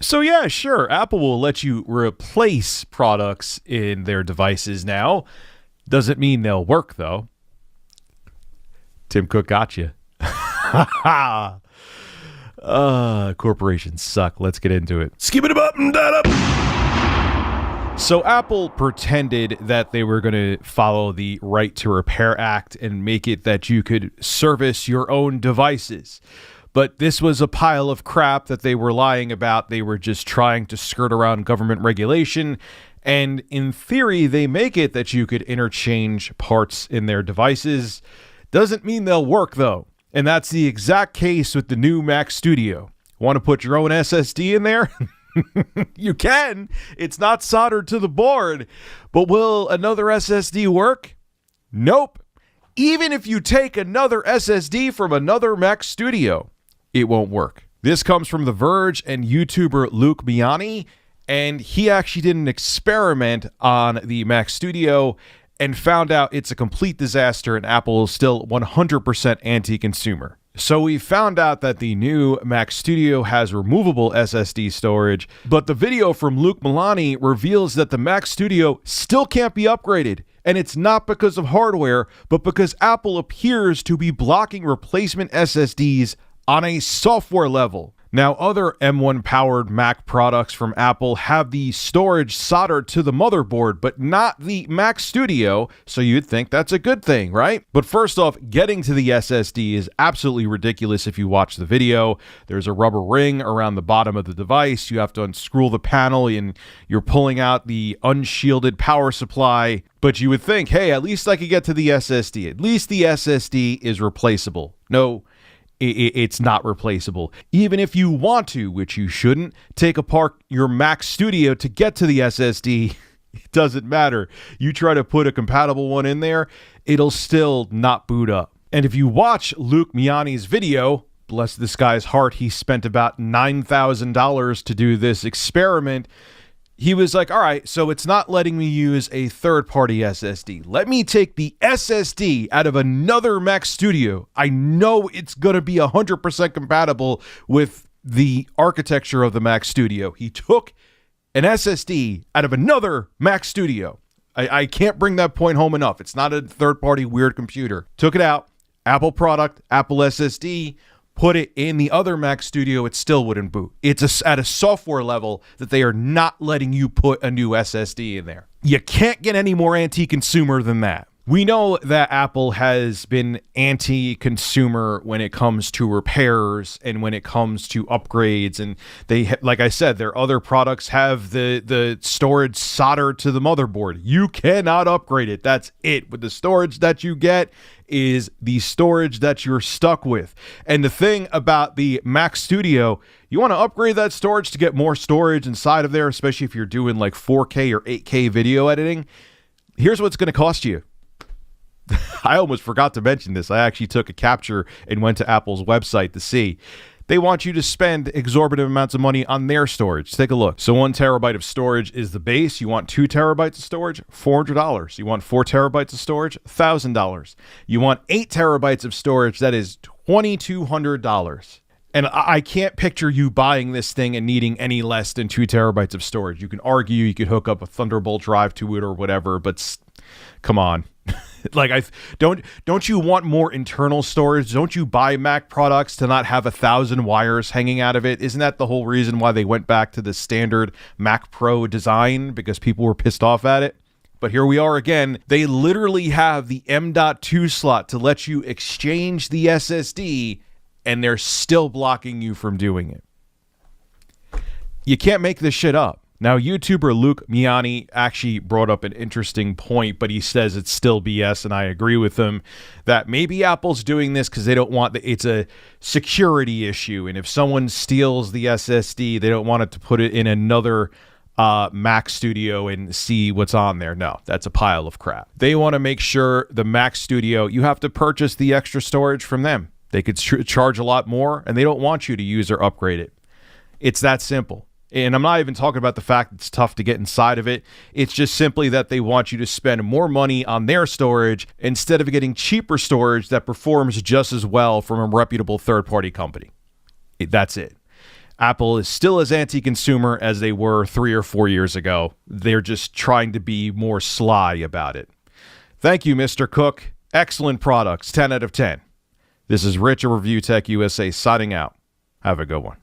So yeah, sure, Apple will let you replace products in their devices now. Doesn't mean they'll work, though. Tim Cook got you. Corporations suck. Let's get into it. Skip it up and that up. So Apple pretended that they were going to follow the Right to Repair Act and make it that you could service your own devices. But this was a pile of crap that they were lying about. They were just trying to skirt around government regulation. And in theory, they make it that you could interchange parts in their devices. Doesn't mean they'll work, though. And that's the exact case with the new Mac Studio. Want to put your own SSD in there? You can. It's not soldered to the board. But will another SSD work? Nope. Even if you take another SSD from another Mac Studio, it won't work. This comes from The Verge and YouTuber Luke Miani, and he actually did an experiment on the Mac Studio and found out it's a complete disaster and Apple is still 100% anti-consumer. So we found out that the new Mac Studio has removable SSD storage, but the video from Luke Miani reveals that the Mac Studio still can't be upgraded. And it's not because of hardware, but because Apple appears to be blocking replacement SSDs on a software level. Now, other M1 powered Mac products from Apple have the storage soldered to the motherboard, but not the Mac Studio, so you'd think that's a good thing, right? But first off, getting to the SSD is absolutely ridiculous if you watch the video. There's a rubber ring around the bottom of the device. You have to unscrew the panel and you're pulling out the unshielded power supply. But you would think, hey, at least I could get to the SSD. At least the SSD is replaceable. No, it's not replaceable. Even if you want to, which you shouldn't, take apart your Mac Studio to get to the SSD, it doesn't matter. You try to put a compatible one in there, it'll still not boot up. And if you watch Luke Miani's video, bless this guy's heart, he spent about $9,000 to do this experiment. He was like, all right, so it's not letting me use a third-party SSD. Let me take the SSD out of another Mac Studio. I know it's going to be 100% compatible with the architecture of the Mac Studio. He took an SSD out of another Mac Studio. I can't bring that point home enough. It's not a third-party weird computer. Took it out, Apple product, Apple SSD, put it in the other Mac Studio, it still wouldn't boot. It's at a software level that they are not letting you put a new SSD in there. You can't get any more anti-consumer than that. We know that Apple has been anti-consumer when it comes to repairs and when it comes to upgrades. And they, like I said, their other products have the storage soldered to the motherboard. You cannot upgrade it. That's it. With the storage that you get is the storage that you're stuck with. And the thing about the Mac Studio, you want to upgrade that storage to get more storage inside of there, especially if you're doing like 4K or 8K video editing. Here's what it's going to cost you. I almost forgot to mention this. I actually took a capture and went to Apple's website to see. They want you to spend exorbitant amounts of money on their storage. Take a look. So 1 terabyte of storage is the base. You want 2 terabytes of storage? $400. You want 4 terabytes of storage? $1,000. You want 8 terabytes of storage? That is $2,200. And I can't picture you buying this thing and needing any less than 2 terabytes of storage. You can argue you could hook up a Thunderbolt drive to it or whatever, but come on. Like, don't you want more internal storage? Don't you buy Mac products to not have 1,000 wires hanging out of it? Isn't that the whole reason why they went back to the standard Mac Pro design? Because people were pissed off at it? But here we are again. They literally have the M.2 slot to let you exchange the SSD, and they're still blocking you from doing it. You can't make this shit up. Now, YouTuber Luke Miani actually brought up an interesting point, but he says it's still BS, and I agree with him, that maybe Apple's doing this because they don't want it's a security issue, and if someone steals the SSD, they don't want it to put it in another Mac Studio and see what's on there. No, that's a pile of crap. They want to make sure the Mac Studio, you have to purchase the extra storage from them. They could charge a lot more, and they don't want you to use or upgrade it. It's that simple. And I'm not even talking about the fact it's tough to get inside of it. It's just simply that they want you to spend more money on their storage instead of getting cheaper storage that performs just as well from a reputable third-party company. That's it. Apple is still as anti-consumer as they were 3 or 4 years ago. They're just trying to be more sly about it. Thank you, Mr. Cook. Excellent products. 10 out of 10. This is Rich of Review Tech USA signing out. Have a good one.